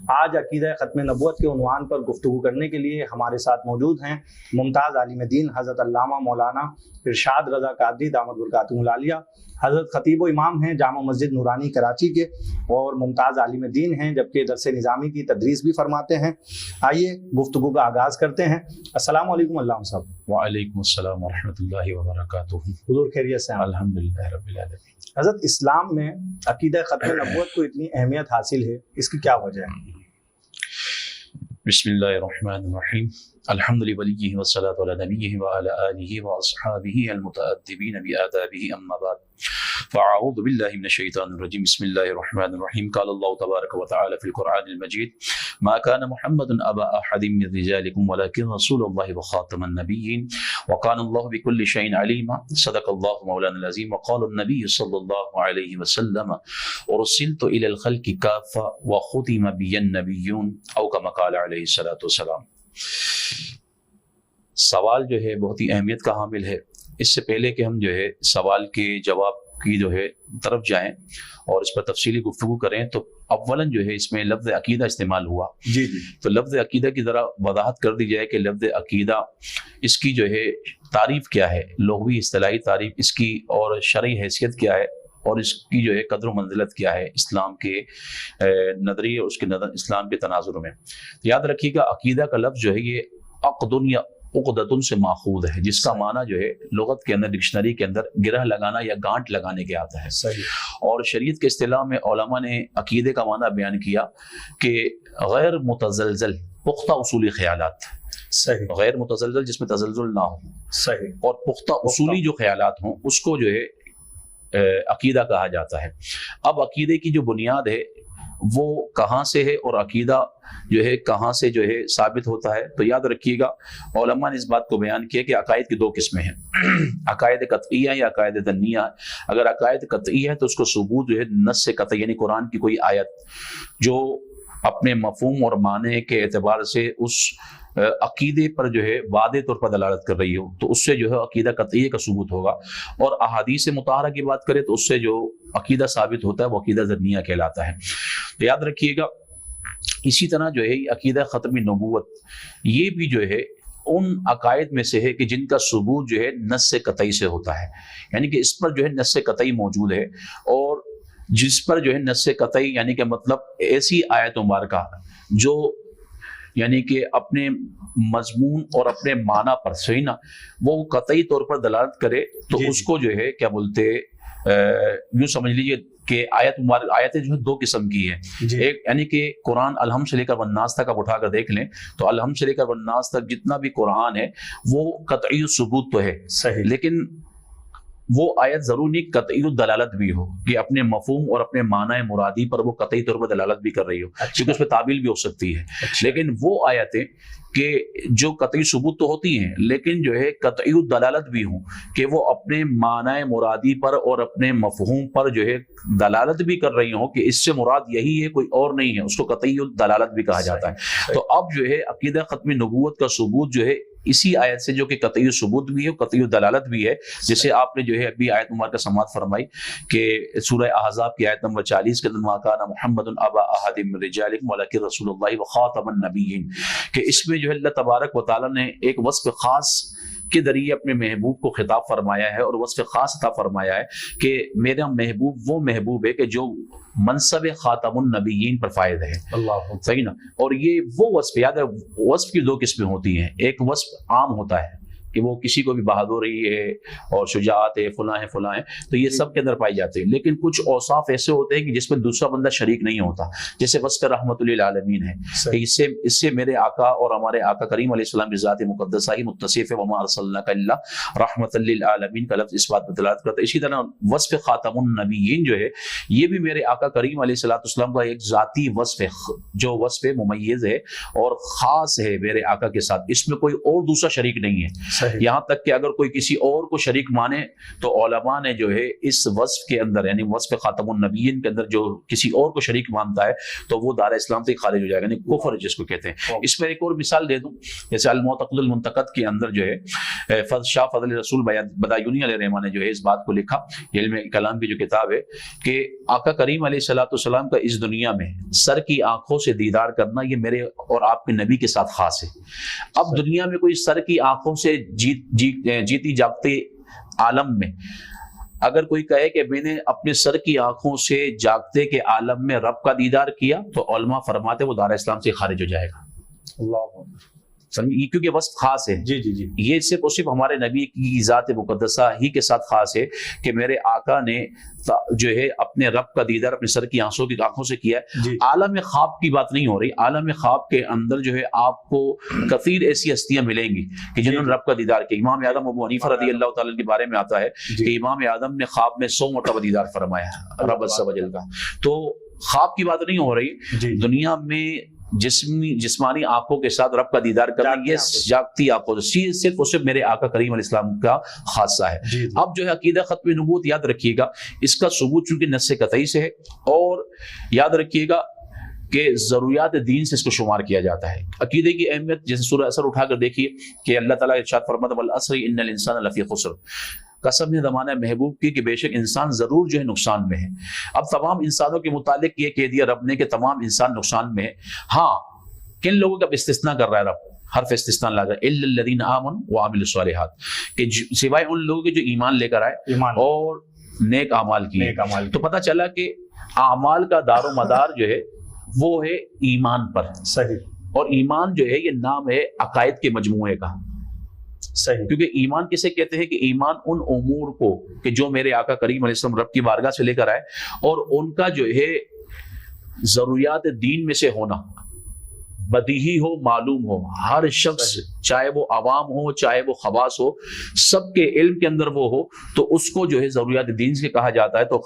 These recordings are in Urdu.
آج عقیدہ ختم نبوت کے عنوان پر گفتگو کرنے کے لیے ہمارے ساتھ موجود ہیں ممتاز عالم دین حضرت علامہ مولانا ارشاد رضا قادری دامت برکاتہ العالیہ، حضرت خطیب و امام ہیں جامع مسجد نورانی کراچی کے، اور ممتاز عالم دین ہیں جبکہ درس نظامی کی تدریس بھی فرماتے ہیں۔ آئیے گفتگو کا آغاز کرتے ہیں۔ السلام علیکم علامہ صاحب۔ وعلیکم السلام ورحمۃ اللہ وبرکاتہ۔ حضور خیریت سے ہیں؟ الحمدللہ رب العالمین۔ حضرت اسلام میں عقیدہ ختم نبوت کو اتنی اہمیت حاصل ہے، اس کی کیا وجہ ہے؟ بسم اللہ الرحمن الرحیم۔ الحمد لولیہ والصلاۃ علی نبیہ وعلی آلہ واصحابہ المتأدبین بآدابہ، اما بعد فاعوذ باللہ من الشیطان الرجیم۔ بسم اللہ الرحمن الرحیم۔ قال اللہ تبارک وتعالی فی القرآن المجید: ما كان محمد ابا احد من رجالکم ولکن رسول اللہ وخاتم النبیین وکان اللہ بکل شیء علیما۔ صدق اللہ مولانا العظیم۔ وقال النبی صلی اللہ علیہ وسلم: ارسلت الی الخلق کافۃ وختم بی النبیون، او کما قال علیہ الصلوۃ والسلام۔ سوال جو ہے بہت ہی اہمیت کا حامل ہے۔ اس سے پہلے کہ ہم جو ہے سوال کے جواب کی جو ہے طرف جائیں اور اس پر تفصیلی گفتگو کریں، تو اولاً جو ہے اس میں لفظ عقیدہ استعمال ہوا۔ جی تو لفظ عقیدہ کی ذرا وضاحت کر دی جائے کہ لفظ عقیدہ اس کی جو ہے تعریف کیا ہے، لغوی اصطلاحی تعریف اس کی، اور شرعی حیثیت کیا ہے، اور اس کی جو ہے قدر و منزلت کیا ہے اسلام کے نظریے، اس کے نظر اسلام کے تناظر میں۔ یاد رکھیے گا عقیدہ کا لفظ جو ہے یہ عقدن یا عقدتن سے ماخوذ ہے، جس کا معنی جو ہے لغت کے اندر، ڈکشنری کے اندر گرہ لگانا یا گانٹ لگانے کے آتا ہے۔ صحیح۔ اور شریعت کے اصطلاح میں علماء نے عقیدے کا معنی بیان کیا کہ غیر متزلزل پختہ اصولی خیالات، صحیح، غیر متزلزل جس میں تزلزل نہ ہو، صحیح، اور پختہ اصولی جو خیالات ہوں اس کو جو ہے عقیدہ کہا جاتا ہے۔ اب عقیدے کی جو بنیاد ہے وہ کہاں سے ہے، اور عقیدہ جو ہے کہاں سے جو ہے ثابت ہوتا ہے، تو یاد رکھیے گا علماء نے اس بات کو بیان کیا کہ عقائد کی دو قسمیں ہیں، عقائد قطعیہ یا عقائد ظنیہ۔ اگر عقائد قطعیہ ہے تو اس کو ثبوت جو ہے نص سے قطعی، یعنی قرآن کی کوئی آیت جو اپنے مفہوم اور معنی کے اعتبار سے اس عقیدے پر جو ہے واضح طور پر دلالت کر رہی ہو، تو اس سے جو ہے عقیدہ قطعیہ کا ثبوت ہوگا۔ اور احادیث مطہرہ کی بات کریں تو اس سے جو عقیدہ ثابت ہوتا ہے وہ عقیدہ ظنیہ کہلاتا ہے۔ تو یاد رکھیے گا اسی طرح جو ہے عقیدہ ختم نبوت یہ بھی جو ہے ان عقائد میں سے ہے کہ جن کا ثبوت جو ہے نص قطعی سے ہوتا ہے، یعنی کہ اس پر جو ہے نص قطعی موجود ہے، اور جس پر جو ہے نص قطعی یعنی کہ مطلب ایسی آیت مبارکہ جو یعنی کہ اپنے مضمون اور اپنے معنی پر صحیح نا وہ قطعی طور پر دلالت کرے، تو اس کو جو ہے کیا بولتے یوں سمجھ لیجئے کہ آیت مبارک، آیتیں جو ہے دو قسم کی ہیں۔ ایک یعنی کہ قرآن الحمد سے لے کر والناس تک آپ اٹھا کر دیکھ لیں تو الحمد سے لے کر والناس تک جتنا بھی قرآن ہے وہ قطعی ثبوت تو ہے، صحیح، لیکن وہ آیت ضرور نہیں قطعی دلالت بھی ہو کہ اپنے مفہوم اور اپنے معنی مرادی پر وہ قطعی طور پر دلالت بھی کر رہی ہو، کیونکہ اس پہ تعبیل بھی ہو سکتی ہے۔ لیکن وہ آیتیں کہ جو قطعی ثبوت تو ہوتی ہیں لیکن جو ہے قطعی دلالت بھی ہوں کہ وہ اپنے معنی مرادی پر اور اپنے مفہوم پر جو ہے دلالت بھی کر رہی ہوں کہ اس سے مراد یہی ہے کوئی اور نہیں ہے، اس کو قطعی دلالت بھی کہا جاتا ہے۔ تو اب جو ہے عقیدہ ختم نبوت کا ثبوت جو ہے اسی آیت سے جو کہ قطعی ثبوت بھی ہے، قطعی دلالت بھی ہے، جسے آپ نے جو ہے ابھی آیت مبارکہ سماعت فرمائی کہ سورہ احزاب کی آیت نمبر 40 کے اندر ما کان محمد ابا احد من رجالکم ولکن رسول اللہ وخاتم النبیین، کہ اس میں جو ہے اللہ تبارک و تعالی نے ایک وصف خاص کے ذریعے اپنے محبوب کو خطاب فرمایا ہے، اور وصف خاص عطا فرمایا ہے کہ میرا محبوب وہ محبوب ہے کہ جو منصب خاتم النبیین پر فائد ہے۔ اللہ صحیح نا۔ اور یہ وہ وصف، یاد ہے وصف کی دو قسمیں ہوتی ہیں، ایک وصف عام ہوتا ہے کہ وہ کسی کو بھی بہادری ہے اور شجاعت ہے، فلاں ہے فلاں ہے، تو یہ سب کے اندر پائی جاتے ہیں، لیکن کچھ اوصاف ایسے ہوتے ہیں کہ جس میں دوسرا بندہ شریک نہیں ہوتا، جیسے وصف رحمت للعالمین ہے کہ اس سے میرے آقا اور ہمارے آقا کریم علیہ السلام کی ذات مقدسہ ہی متصف ہے، وما ارسلناک الا رحمت للعالمین کا لفظ اس بات پر دلالت کرتا ہے۔ اسی طرح وصف خاتم النبیین جو ہے یہ بھی میرے آقا کریم علیہ السلام کا ایک ذاتی وصف ہے، جو وصف ممیز ہے اور خاص ہے میرے آقا کے ساتھ، اس میں کوئی اور دوسرا شریک نہیں ہے۔ صحیح۔ یہاں تک کہ اگر کوئی کسی اور کو شریک مانے تو علماء نے جو ہے اس وصف کے اندر یعنی وصف خاتم النبیین کے اندر جو کسی اور کو شریک مانتا ہے تو وہ دار اسلام سے خارج ہو جائے گا، یعنی کفر جس کو کہتے ہیں۔ اس پر ایک اور مثال دے دوں، جیسے المعتقد المنتقد کے اندر جو ہے شاہ فضل رسول بدایونی علیہ رحمہ نے جو ہے اس بات کو لکھا، علم کلام کی جو کتاب ہے، کہ آقا کریم علیہ الصلوۃ والسلام کا اس دنیا میں سر کی آنکھوں سے دیدار کرنا یہ میرے اور آپ کے نبی کے ساتھ خاص ہے۔ اب دنیا میں کوئی سر کی آنکھوں سے جیتی جاگتے عالم میں اگر کوئی کہے کہ میں نے اپنے سر کی آنکھوں سے جاگتے کے عالم میں رب کا دیدار کیا تو علماء فرماتے وہ دار اسلام سے خارج ہو جائے گا۔ اللہ، کیونکہ وصف خاص ہے۔ جی جی جی، یہ صرف اور صرف ہمارے نبی کی ذات مقدسہ ہی کے ساتھ خاص ہے کہ میرے آقا نے جو ہے اپنے رب کا دیدار اپنے سر کی آنکھوں سے کیا ہے۔ جی، عالم خواب کی بات نہیں ہو رہی، عالم خواب کے اندر جو ہے آپ کو کثیر ایسی ہستیاں ملیں گی کہ جنہوں نے رب کا دیدار کیا۔ امام اعظم ابو حنیفہ رضی اللہ تعالیٰ کے بارے میں آتا ہے کہ امام اعظم نے خواب میں 100 مرتبہ دیدار فرمایا رب عز و جل کا۔ تو خواب کی بات نہیں ہو رہی، دنیا میں جسمانی آنکھوں کے ساتھ رب کا دیدار کرنا یہ جاگتی آنکھوں سے صرف اور صرف میرے آقا کریم علیہ السلام کا خاصہ ہے۔ اب جو ہے عقیدہ ختم نبوت یاد رکھیے گا، اس کا ثبوت چونکہ نص قطعی سے ہے، اور یاد رکھیے گا کہ ضروریات دین سے اس کو شمار کیا جاتا ہے۔ عقیدے کی اہمیت جیسے سورہ اثر اٹھا کر دیکھیے کہ اللہ تعالیٰ ارشاد فرماتا ہے والعصر ان الانسان لفی خسر، قسم ہے زمانہ محبوب کی کہ بے شک انسان ضرور جو ہے نقصان میں ہے۔ اب تمام انسانوں کے متعلق یہ کہہ دیا رب نے کہ تمام انسان نقصان میں ہے۔ ہاں، کن لوگوں کا استثناء کر رہا ہے رب؟ حرف استثناء لا کر الا الذین آمنوا وعملوا الصالحات، کہ سوائے ان لوگوں کے جو ایمان لے کر آئے اور نیک اعمال کیے۔ تو پتہ چلا کہ اعمال کا دار و مدار جو ہے وہ ہے ایمان پر۔ صحیح۔ اور ایمان جو ہے یہ نام ہے عقائد کے مجموعے کا۔ صحیح۔ کیونکہ ایمان کسے کہتے ہیں کہ ایمان ان امور کو کہ جو میرے آقا کریم علیہ السلام رب کی بارگاہ سے لے کر آئے اور ان کا جو ہے ضروریات دین میں سے ہونا بدیہی ہو معلوم ہو، ہر شخص چاہے وہ عوام ہو چاہے وہ خواص ہو سب کے علم کے اندر وہ ہو تو اس کو جو ہے ضروریات دین سے کہا جاتا ہے۔ تو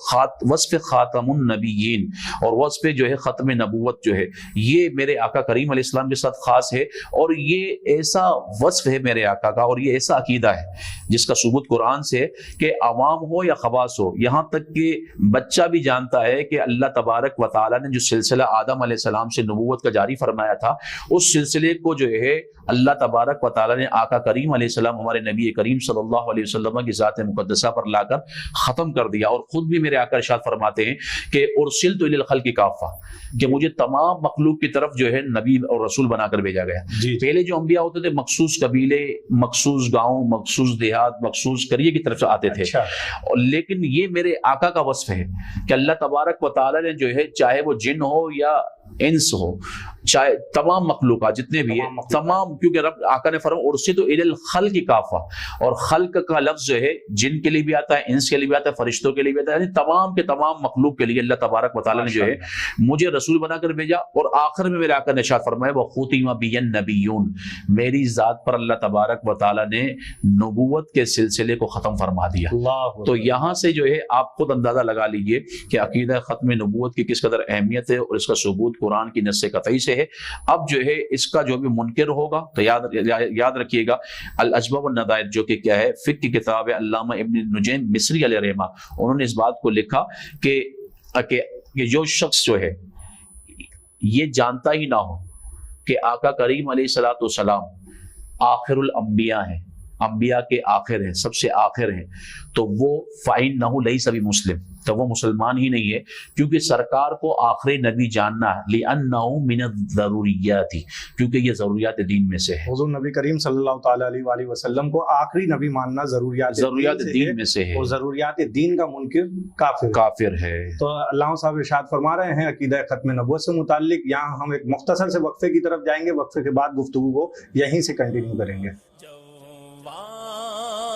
وصف خاتم النبیین اور وصف جو ہے ختم نبوت جو ہے یہ میرے آقا کریم علیہ السلام کے ساتھ خاص ہے، اور یہ ایسا وصف ہے میرے آقا کا اور یہ ایسا عقیدہ ہے جس کا ثبوت قرآن سے ہے کہ عوام ہو یا خواص ہو، یہاں تک کہ بچہ بھی جانتا ہے کہ اللہ تبارک و تعالیٰ نے جو سلسلہ آدم علیہ السلام سے نبوت کا جاری فرمایا تھا اس سلسلے کو جو ہے اللہ تبارک و تعالیٰ نے آقا کریم علیہ السلام ہمارے نبی کریم صلی اللہ علیہ وسلم کی ذات مقدسہ پر لا کر ختم کر دیا۔ اور خود بھی میرے آقا ارشاد فرماتے ہیں کہ ارسلت الی الخلق کافہ، کہ مجھے تمام مخلوق کی طرف جو ہے نبی اور رسول بنا کر بھیجا گیا۔ پہلے جو انبیاء ہوتے تھے مخصوص قبیلے، مخصوص گاؤں، مخصوص دیہات، مخصوص قریے کی طرف سے آتے تھے، لیکن یہ میرے آقا کا وصف ہے کہ اللہ تبارک و تعالیٰ نے جو ہے چاہے وہ جن ہو یا انس ہو چاہے تمام مخلوقات جتنے بھی ہیں تمام، کیونکہ رب آقا نے فرمایا ارسلت الی الخلق کافہ، اور خلق کا لفظ جو ہے جن کے لیے بھی آتا ہے، انس کے لیے بھی آتا ہے، فرشتوں کے لیے بھی آتا ہے، یعنی تمام کے تمام مخلوق کے لیے اللہ تبارک و تعالیٰ نے جو ہے مجھے رسول بنا کر بھیجا۔ اور آخر میں میرے آقا نے ارشاد فرمایا وختم بی النبیون، میری ذات پر اللہ تبارک و تعالیٰ نے نبوت کے سلسلے کو ختم فرما دیا۔ تو یہاں سے جو ہے آپ خود اندازہ لگا لیجئے کہ عقیدہ ختم نبوت کی کس قدر اہمیت ہے اور اس کا ثبوت قرآن کی نص قطعی سے ہے۔ اب جو ہے اس کا جو بھی منکر ہوگا تو یاد رکھیے گا الاجوبہ والنظائر جو کہ کیا ہے فقہ کی کتاب ہے، علامہ ابن نجیم مصری علیہ رحمہ انہوں نے اس بات کو لکھا کہ جو شخص جو ہے یہ جانتا ہی نہ ہو کہ آقا کریم علیہ الصلوۃ والسلام آخر الانبیاء ہیں، انبیاء کے آخر ہیں، سب سے آخر ہیں، تو وہ فإنہ لیس بمسلم، تو وہ مسلمان ہی نہیں ہے، کیونکہ سرکار کو آخری نبی جاننا ہے لأنہ من الضروریات، کیونکہ یہ ضروریات دین میں سے ہے۔ حضور نبی کریم صلی اللہ تعالیٰ علیہ وآلہ وسلم کو آخری نبی ماننا ضروریات دین میں سے ہے، اور ضروریات دین کا منکر کافر ہے۔ تو علامہ صاحب ارشاد فرما رہے ہیں عقیدہ ختم نبوت سے متعلق، یہاں ہم ایک مختصر سے وقفے کی طرف جائیں گے، وقفے کے بعد گفتگو کو یہیں سے کنٹینیو کریں گے۔